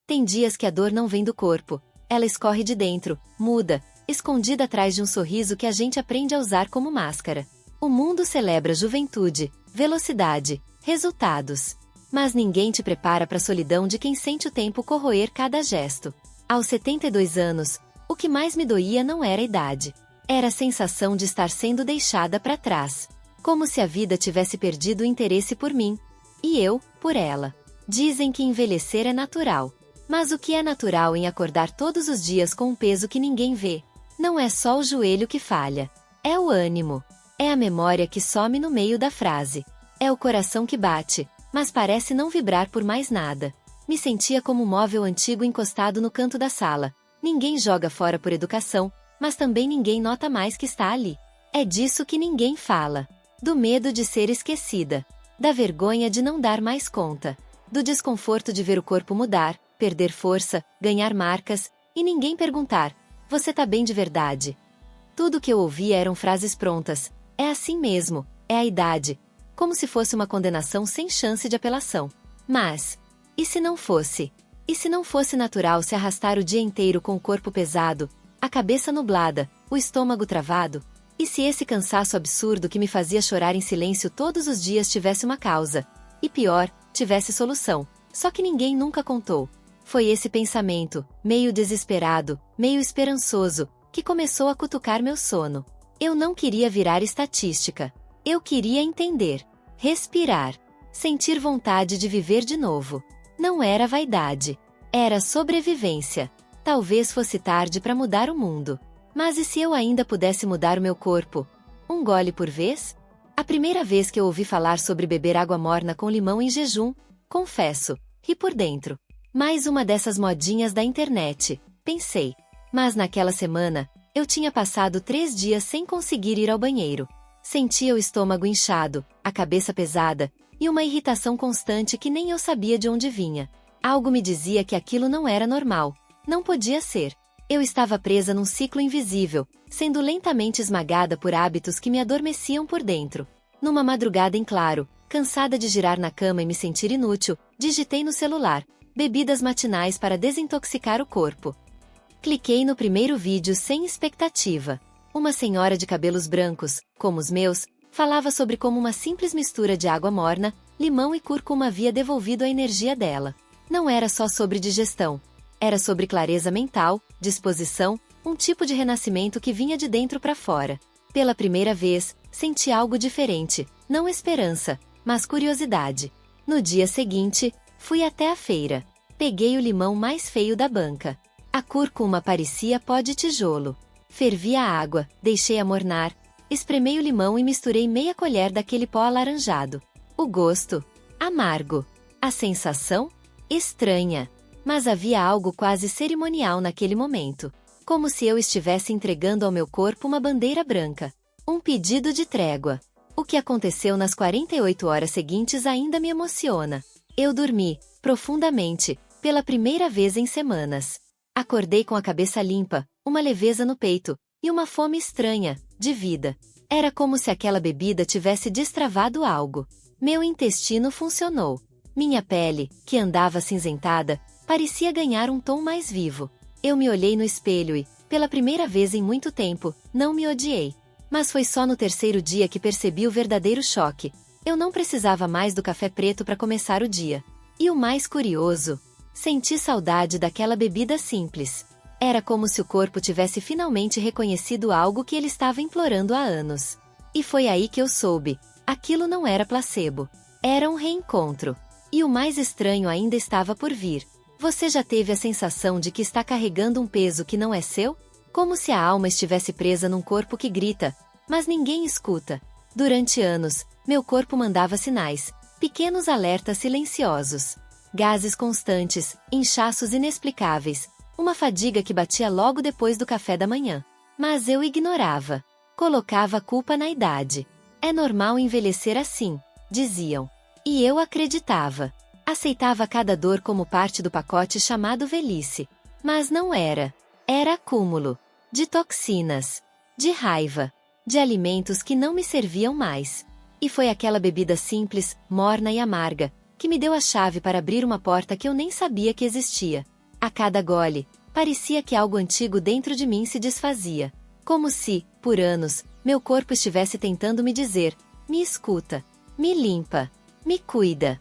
Tem dias que a dor não vem do corpo, ela escorre de dentro, muda, escondida atrás de um sorriso que a gente aprende a usar como máscara. O mundo celebra juventude, velocidade, resultados. Mas ninguém te prepara para a solidão de quem sente o tempo corroer cada gesto. Aos 72 anos, o que mais me doía não era a idade. Era a sensação de estar sendo deixada para trás. Como se a vida tivesse perdido o interesse por mim. E eu, por ela. Dizem que envelhecer é natural. Mas o que é natural em acordar todos os dias com um peso que ninguém vê? Não é só o joelho que falha. É o ânimo. É a memória que some no meio da frase. É o coração que bate, mas parece não vibrar por mais nada. Me sentia como um móvel antigo encostado no canto da sala. Ninguém joga fora por educação, mas também ninguém nota mais que está ali. É disso que ninguém fala. Do medo de ser esquecida. Da vergonha de não dar mais conta. Do desconforto de ver o corpo mudar, perder força, ganhar marcas, e ninguém perguntar: você tá bem de verdade? Tudo que eu ouvia eram frases prontas. É assim mesmo, é a idade. Como se fosse uma condenação sem chance de apelação. Mas, e se não fosse? E se não fosse natural se arrastar o dia inteiro com o corpo pesado, a cabeça nublada, o estômago travado? E se esse cansaço absurdo que me fazia chorar em silêncio todos os dias tivesse uma causa? E pior, tivesse solução. Só que ninguém nunca contou. Foi esse pensamento, meio desesperado, meio esperançoso, que começou a cutucar meu sono. Eu não queria virar estatística. Eu queria entender. Respirar. Sentir vontade de viver de novo. Não era vaidade. Era sobrevivência. Talvez fosse tarde para mudar o mundo. Mas e se eu ainda pudesse mudar o meu corpo? Um gole por vez? A primeira vez que eu ouvi falar sobre beber água morna com limão em jejum, confesso, ri por dentro. Mais uma dessas modinhas da internet, pensei. Mas naquela semana, eu tinha passado 3 dias sem conseguir ir ao banheiro. Sentia o estômago inchado, a cabeça pesada, e uma irritação constante que nem eu sabia de onde vinha. Algo me dizia que aquilo não era normal. Não podia ser. Eu estava presa num ciclo invisível, sendo lentamente esmagada por hábitos que me adormeciam por dentro. Numa madrugada em claro, cansada de girar na cama e me sentir inútil, digitei no celular: bebidas matinais para desintoxicar o corpo. Cliquei no primeiro vídeo sem expectativa. Uma senhora de cabelos brancos, como os meus, falava sobre como uma simples mistura de água morna, limão e cúrcuma havia devolvido a energia dela. Não era só sobre digestão. Era sobre clareza mental, disposição, um tipo de renascimento que vinha de dentro para fora. Pela primeira vez, senti algo diferente, não esperança, mas curiosidade. No dia seguinte, fui até a feira. Peguei o limão mais feio da banca. A cúrcuma parecia pó de tijolo. Fervi a água, deixei amornar, espremei o limão e misturei meia colher daquele pó alaranjado. O gosto? Amargo. A sensação? Estranha. Mas havia algo quase cerimonial naquele momento. Como se eu estivesse entregando ao meu corpo uma bandeira branca. Um pedido de trégua. O que aconteceu nas 48 horas seguintes ainda me emociona. Eu dormi, profundamente, pela primeira vez em semanas. Acordei com a cabeça limpa, uma leveza no peito, e uma fome estranha, de vida. Era como se aquela bebida tivesse destravado algo. Meu intestino funcionou. Minha pele, que andava acinzentada, parecia ganhar um tom mais vivo. Eu me olhei no espelho e, pela primeira vez em muito tempo, não me odiei. Mas foi só no terceiro dia que percebi o verdadeiro choque. Eu não precisava mais do café preto para começar o dia. E o mais curioso, senti saudade daquela bebida simples. Era como se o corpo tivesse finalmente reconhecido algo que ele estava implorando há anos. E foi aí que eu soube. Aquilo não era placebo. Era um reencontro. E o mais estranho ainda estava por vir. Você já teve a sensação de que está carregando um peso que não é seu? Como se a alma estivesse presa num corpo que grita, mas ninguém escuta. Durante anos, meu corpo mandava sinais, pequenos alertas silenciosos. Gases constantes, inchaços inexplicáveis, uma fadiga que batia logo depois do café da manhã. Mas eu ignorava. Colocava a culpa na idade. É normal envelhecer assim, diziam. E eu acreditava. Aceitava cada dor como parte do pacote chamado velhice. Mas não era. Era acúmulo. De toxinas. De raiva. De alimentos que não me serviam mais. E foi aquela bebida simples, morna e amarga, que me deu a chave para abrir uma porta que eu nem sabia que existia. A cada gole, parecia que algo antigo dentro de mim se desfazia. Como se, por anos, meu corpo estivesse tentando me dizer: me escuta, me limpa, me cuida.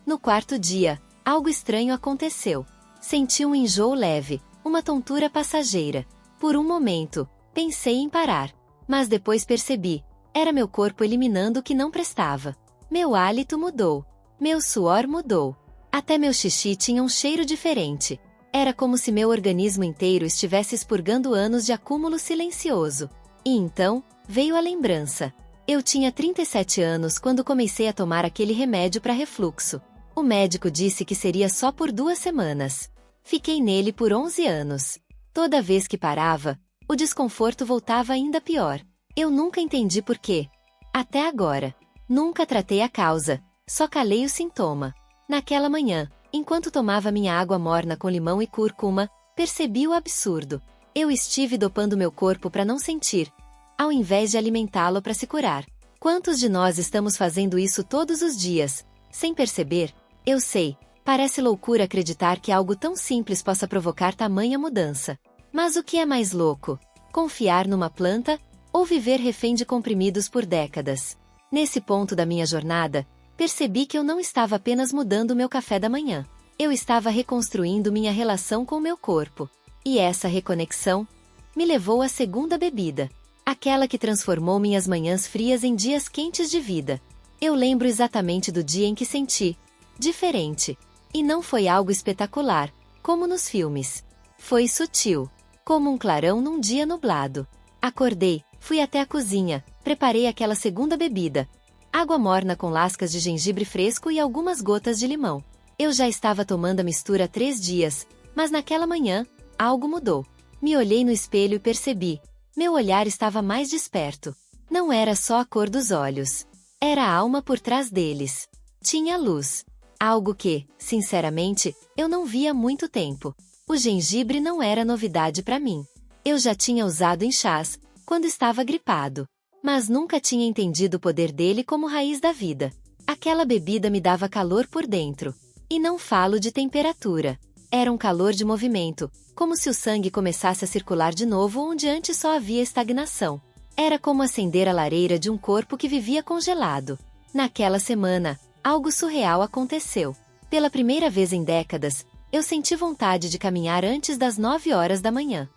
No quarto dia, algo estranho aconteceu. Senti um enjoo leve, uma tontura passageira. Por um momento, pensei em parar. Mas depois percebi, era meu corpo eliminando o que não prestava. Meu hálito mudou. Meu suor mudou. Até meu xixi tinha um cheiro diferente. Era como se meu organismo inteiro estivesse expurgando anos de acúmulo silencioso. E então, veio a lembrança. Eu tinha 37 anos quando comecei a tomar aquele remédio para refluxo. O médico disse que seria só por 2 semanas. Fiquei nele por 11 anos. Toda vez que parava, o desconforto voltava ainda pior. Eu nunca entendi por quê. Até agora. Nunca tratei a causa, só calei o sintoma. Naquela manhã, enquanto tomava minha água morna com limão e cúrcuma, percebi o absurdo. Eu estive dopando meu corpo para não sentir, ao invés de alimentá-lo para se curar. Quantos de nós estamos fazendo isso todos os dias, sem perceber? Eu sei, parece loucura acreditar que algo tão simples possa provocar tamanha mudança. Mas o que é mais louco? Confiar numa planta ou viver refém de comprimidos por décadas? Nesse ponto da minha jornada, percebi que eu não estava apenas mudando meu café da manhã. Eu estava reconstruindo minha relação com o meu corpo. E essa reconexão me levou à segunda bebida. Aquela que transformou minhas manhãs frias em dias quentes de vida. Eu lembro exatamente do dia em que senti diferente. E não foi algo espetacular, como nos filmes. Foi sutil, como um clarão num dia nublado. Acordei, fui até a cozinha, preparei aquela segunda bebida. Água morna com lascas de gengibre fresco e algumas gotas de limão. Eu já estava tomando a mistura há 3 dias, mas naquela manhã, algo mudou. Me olhei no espelho e percebi. Meu olhar estava mais desperto. Não era só a cor dos olhos. Era a alma por trás deles. Tinha luz. Algo que, sinceramente, eu não via há muito tempo. O gengibre não era novidade para mim. Eu já tinha usado em chás, quando estava gripado. Mas nunca tinha entendido o poder dele como raiz da vida. Aquela bebida me dava calor por dentro. E não falo de temperatura. Era um calor de movimento, como se o sangue começasse a circular de novo onde antes só havia estagnação. Era como acender a lareira de um corpo que vivia congelado. Naquela semana, algo surreal aconteceu. Pela primeira vez em décadas, eu senti vontade de caminhar antes das 9 horas da manhã.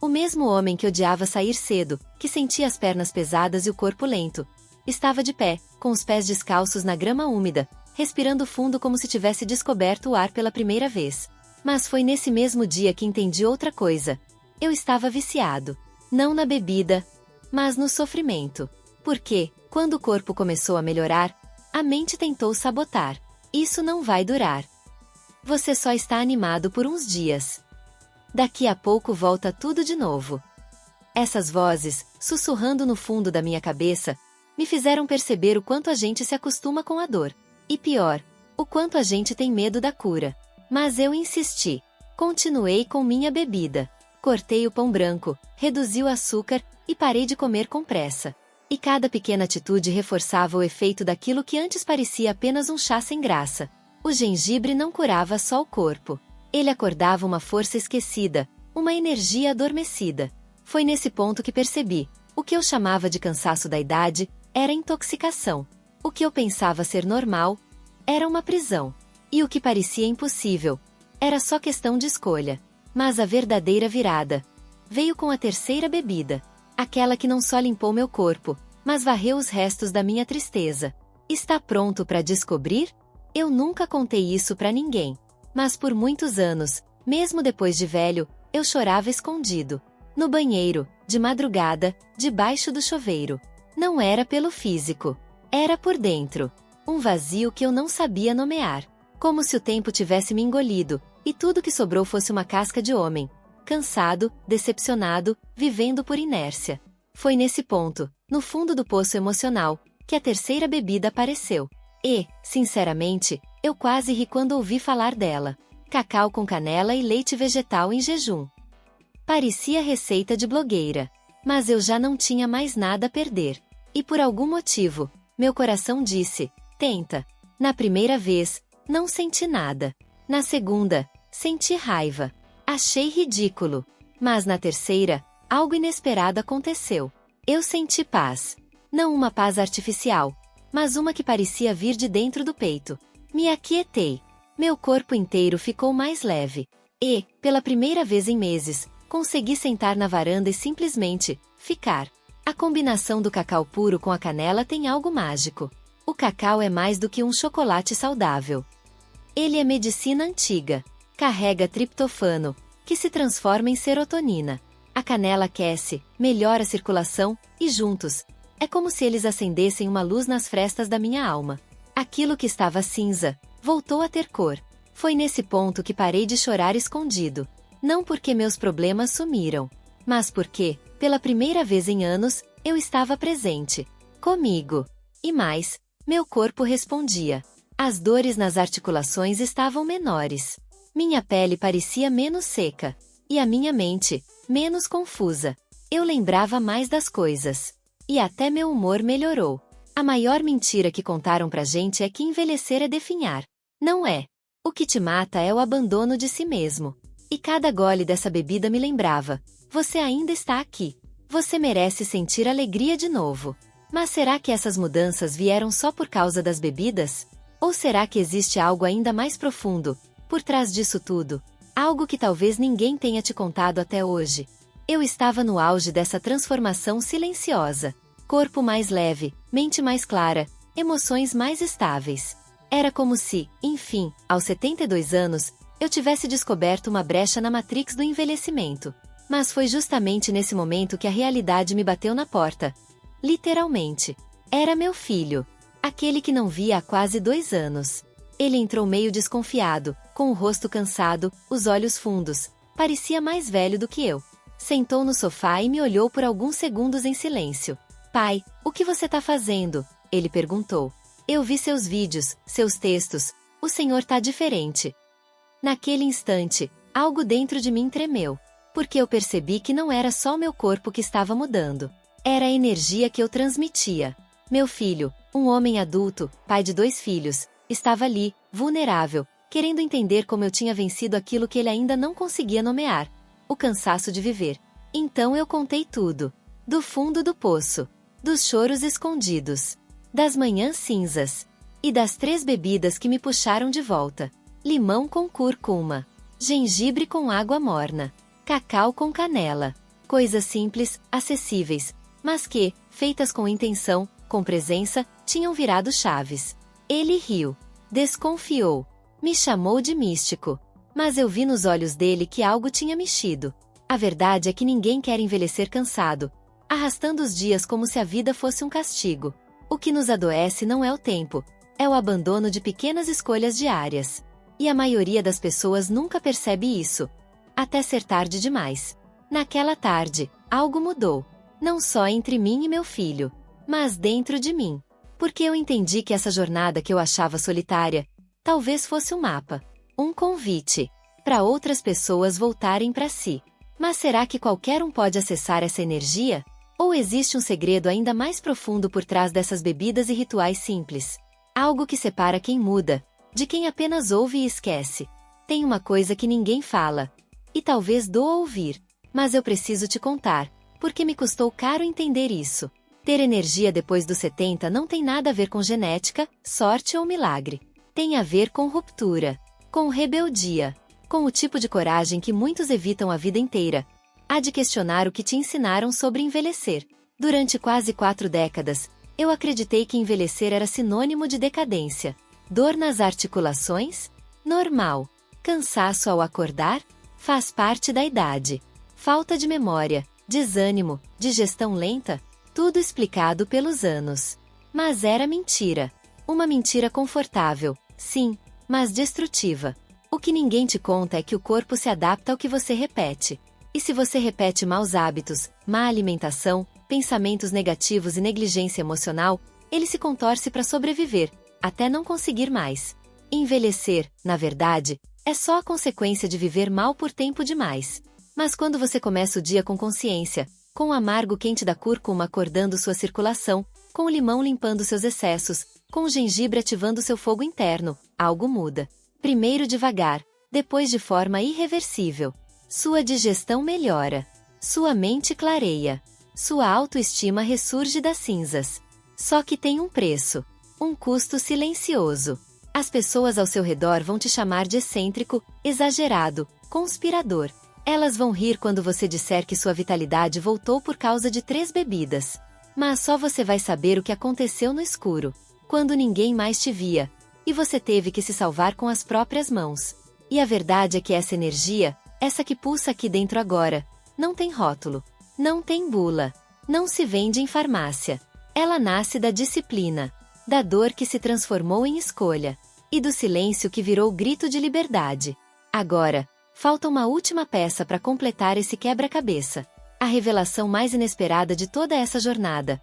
O mesmo homem que odiava sair cedo, que sentia as pernas pesadas e o corpo lento, estava de pé, com os pés descalços na grama úmida, respirando fundo como se tivesse descoberto o ar pela primeira vez. Mas foi nesse mesmo dia que entendi outra coisa. Eu estava viciado. Não na bebida, mas no sofrimento. Porque, quando o corpo começou a melhorar, a mente tentou sabotar. Isso não vai durar. Você só está animado por uns dias. Daqui a pouco volta tudo de novo. Essas vozes, sussurrando no fundo da minha cabeça, me fizeram perceber o quanto a gente se acostuma com a dor. E pior, o quanto a gente tem medo da cura. Mas eu insisti. Continuei com minha bebida. Cortei o pão branco, reduzi o açúcar e parei de comer com pressa. E cada pequena atitude reforçava o efeito daquilo que antes parecia apenas um chá sem graça. O gengibre não curava só o corpo. Ele acordava uma força esquecida, uma energia adormecida. Foi nesse ponto que percebi. O que eu chamava de cansaço da idade era intoxicação. O que eu pensava ser normal era uma prisão. E o que parecia impossível era só questão de escolha. Mas a verdadeira virada veio com a terceira bebida. Aquela que não só limpou meu corpo, mas varreu os restos da minha tristeza. Está pronto para descobrir? Eu nunca contei isso para ninguém. Mas por muitos anos, mesmo depois de velho, eu chorava escondido. No banheiro, de madrugada, debaixo do chuveiro. Não era pelo físico. Era por dentro. Um vazio que eu não sabia nomear. Como se o tempo tivesse me engolido, e tudo que sobrou fosse uma casca de homem. Cansado, decepcionado, vivendo por inércia. Foi nesse ponto, no fundo do poço emocional, que a terceira bebida apareceu. E, sinceramente, eu quase ri quando ouvi falar dela. Cacau com canela e leite vegetal em jejum. Parecia receita de blogueira. Mas eu já não tinha mais nada a perder. E por algum motivo, meu coração disse, tenta. Na primeira vez, não senti nada. Na segunda, Senti raiva. Achei ridículo. Mas na terceira, algo inesperado aconteceu. Eu senti paz. Não uma paz artificial, mas uma que parecia vir de dentro do peito. Me aquietei. Meu corpo inteiro ficou mais leve. E, pela primeira vez em meses, consegui sentar na varanda e simplesmente ficar. A combinação do cacau puro com a canela tem algo mágico. O cacau é mais do que um chocolate saudável. Ele é medicina antiga. Carrega triptofano, que se transforma em serotonina. A canela aquece, melhora a circulação, e juntos, é como se eles acendessem uma luz nas frestas da minha alma. Aquilo que estava cinza, voltou a ter cor. Foi nesse ponto que parei de chorar escondido. Não porque meus problemas sumiram, mas porque, pela primeira vez em anos, eu estava presente. Comigo. E mais, meu corpo respondia. As dores nas articulações estavam menores. Minha pele parecia menos seca. E a minha mente, menos confusa. Eu lembrava mais das coisas. E até meu humor melhorou. A maior mentira que contaram pra gente é que envelhecer é definhar. Não é. O que te mata é o abandono de si mesmo. E cada gole dessa bebida me lembrava. Você ainda está aqui. Você merece sentir alegria de novo. Mas será que essas mudanças vieram só por causa das bebidas? Ou será que existe algo ainda mais profundo, por trás disso tudo? Algo que talvez ninguém tenha te contado até hoje. Eu estava no auge dessa transformação silenciosa. Corpo mais leve, mente mais clara, emoções mais estáveis. Era como se, enfim, aos 72 anos, eu tivesse descoberto uma brecha na matrix do envelhecimento. Mas foi justamente nesse momento que a realidade me bateu na porta. Literalmente. Era meu filho. Aquele que não via há quase 2 anos. Ele entrou meio desconfiado, com o rosto cansado, os olhos fundos. Parecia mais velho do que eu. Sentou no sofá e me olhou por alguns segundos em silêncio. Pai, o que você tá fazendo? Ele perguntou. Eu vi seus vídeos, seus textos. O senhor tá diferente. Naquele instante, algo dentro de mim tremeu. Porque eu percebi que não era só meu corpo que estava mudando. Era a energia que eu transmitia. Meu filho, um homem adulto, pai de 2 filhos, estava ali, vulnerável, querendo entender como eu tinha vencido aquilo que ele ainda não conseguia nomear. O cansaço de viver. Então eu contei tudo. Do fundo do poço. Dos choros escondidos. Das manhãs cinzas. E das 3 bebidas que me puxaram de volta. Limão com cúrcuma. Gengibre com água morna. Cacau com canela. Coisas simples, acessíveis, mas que, feitas com intenção, com presença, tinham virado chaves. Ele riu. Desconfiou. Me chamou de místico. Mas eu vi nos olhos dele que algo tinha mexido. A verdade é que ninguém quer envelhecer cansado, arrastando os dias como se a vida fosse um castigo. O que nos adoece não é o tempo, é o abandono de pequenas escolhas diárias. E a maioria das pessoas nunca percebe isso. Até ser tarde demais. Naquela tarde, algo mudou. Não só entre mim e meu filho, mas dentro de mim. Porque eu entendi que essa jornada que eu achava solitária, talvez fosse um mapa. Um convite para outras pessoas voltarem para si. Mas será que qualquer um pode acessar essa energia? Ou existe um segredo ainda mais profundo por trás dessas bebidas e rituais simples? Algo que separa quem muda, de quem apenas ouve e esquece. Tem uma coisa que ninguém fala. E talvez doa ouvir. Mas eu preciso te contar, porque me custou caro entender isso. Ter energia depois dos 70 não tem nada a ver com genética, sorte ou milagre. Tem a ver com ruptura. Com rebeldia. Com o tipo de coragem que muitos evitam a vida inteira. Há de questionar o que te ensinaram sobre envelhecer. Durante quase 4 décadas, eu acreditei que envelhecer era sinônimo de decadência. Dor nas articulações? Normal. Cansaço ao acordar? Faz parte da idade. Falta de memória, desânimo, digestão lenta? Tudo explicado pelos anos. Mas era mentira. Uma mentira confortável, sim, mas destrutiva. O que ninguém te conta é que o corpo se adapta ao que você repete. E se você repete maus hábitos, má alimentação, pensamentos negativos e negligência emocional, ele se contorce para sobreviver, até não conseguir mais. Envelhecer, na verdade, é só a consequência de viver mal por tempo demais. Mas quando você começa o dia com consciência, com o amargo quente da cúrcuma acordando sua circulação, com o limão limpando seus excessos, com o gengibre ativando seu fogo interno, algo muda. Primeiro devagar, depois de forma irreversível. Sua digestão melhora. Sua mente clareia. Sua autoestima ressurge das cinzas. Só que tem um preço. Um custo silencioso. As pessoas ao seu redor vão te chamar de excêntrico, exagerado, conspirador. Elas vão rir quando você disser que sua vitalidade voltou por causa de 3 bebidas. Mas só você vai saber o que aconteceu no escuro, quando ninguém mais te via, e você teve que se salvar com as próprias mãos. E a verdade é que essa energia, essa que pulsa aqui dentro agora, não tem rótulo, não tem bula, não se vende em farmácia. Ela nasce da disciplina, da dor que se transformou em escolha, e do silêncio que virou grito de liberdade. Agora, falta uma última peça para completar esse quebra-cabeça. A revelação mais inesperada de toda essa jornada.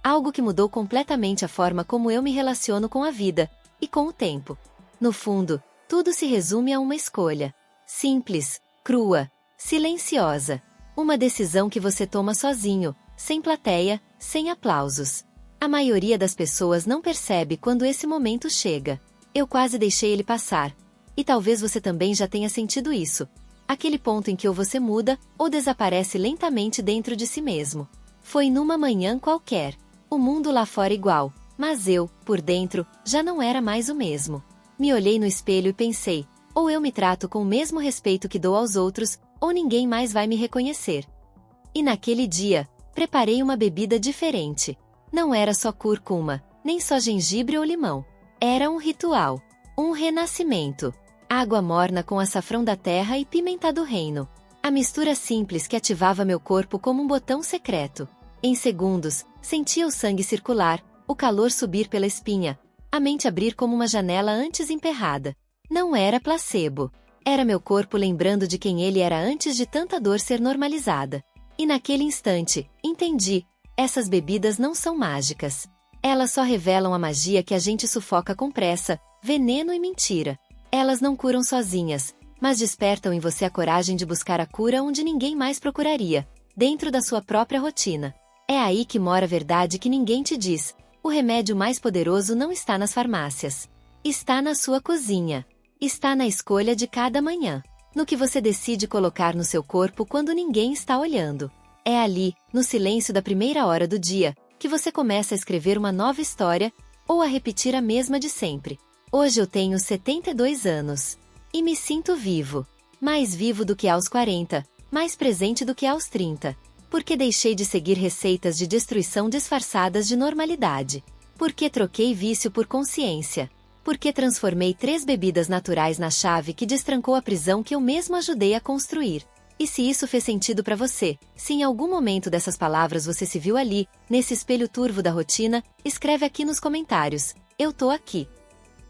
Algo que mudou completamente a forma como eu me relaciono com a vida, e com o tempo. No fundo, tudo se resume a uma escolha. Simples, crua, silenciosa. Uma decisão que você toma sozinho, sem plateia, sem aplausos. A maioria das pessoas não percebe quando esse momento chega. Eu quase deixei ele passar. E talvez você também já tenha sentido isso. Aquele ponto em que ou você muda, ou desaparece lentamente dentro de si mesmo. Foi numa manhã qualquer. O mundo lá fora igual, mas eu, por dentro, já não era mais o mesmo. Me olhei no espelho e pensei, ou eu me trato com o mesmo respeito que dou aos outros, ou ninguém mais vai me reconhecer. E naquele dia, preparei uma bebida diferente. Não era só cúrcuma, nem só gengibre ou limão. Era um ritual. Um renascimento. Água morna com açafrão da terra e pimenta do reino. A mistura simples que ativava meu corpo como um botão secreto. Em segundos, sentia o sangue circular, o calor subir pela espinha, a mente abrir como uma janela antes emperrada. Não era placebo. Era meu corpo lembrando de quem ele era antes de tanta dor ser normalizada. E naquele instante, entendi, essas bebidas não são mágicas. Elas só revelam a magia que a gente sufoca com pressa, veneno e mentira. Elas não curam sozinhas, mas despertam em você a coragem de buscar a cura onde ninguém mais procuraria, dentro da sua própria rotina. É aí que mora a verdade que ninguém te diz. O remédio mais poderoso não está nas farmácias. Está na sua cozinha. Está na escolha de cada manhã. No que você decide colocar no seu corpo quando ninguém está olhando. É ali, no silêncio da primeira hora do dia, que você começa a escrever uma nova história, ou a repetir a mesma de sempre. Hoje eu tenho 72 anos. E me sinto vivo. Mais vivo do que aos 40, mais presente do que aos 30. Porque deixei de seguir receitas de destruição disfarçadas de normalidade. Porque troquei vício por consciência. Porque transformei 3 bebidas naturais na chave que destrancou a prisão que eu mesmo ajudei a construir. E se isso fez sentido para você, se em algum momento dessas palavras você se viu ali, nesse espelho turvo da rotina, escreve aqui nos comentários. Eu tô aqui.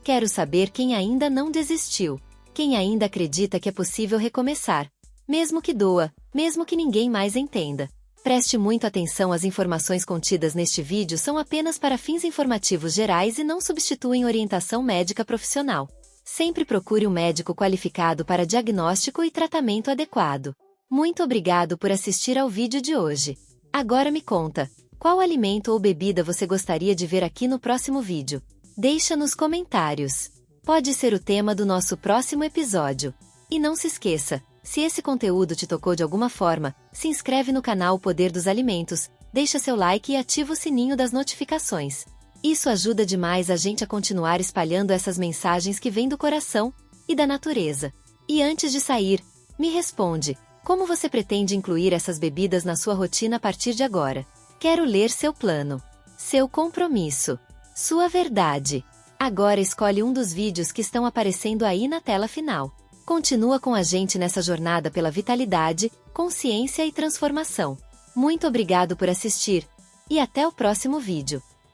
Quero saber quem ainda não desistiu. Quem ainda acredita que é possível recomeçar. Mesmo que doa, mesmo que ninguém mais entenda. Preste muito atenção, as informações contidas neste vídeo são apenas para fins informativos gerais e não substituem orientação médica profissional. Sempre procure um médico qualificado para diagnóstico e tratamento adequado. Muito obrigado por assistir ao vídeo de hoje. Agora me conta, qual alimento ou bebida você gostaria de ver aqui no próximo vídeo? Deixa nos comentários. Pode ser o tema do nosso próximo episódio. E não se esqueça, se esse conteúdo te tocou de alguma forma, se inscreve no canal Poder dos Alimentos, deixa seu like e ativa o sininho das notificações. Isso ajuda demais a gente a continuar espalhando essas mensagens que vêm do coração e da natureza. E antes de sair, me responde, como você pretende incluir essas bebidas na sua rotina a partir de agora? Quero ler seu plano, seu compromisso, sua verdade. Agora escolhe um dos vídeos que estão aparecendo aí na tela final. Continua com a gente nessa jornada pela vitalidade, consciência e transformação. Muito obrigado por assistir, e até o próximo vídeo.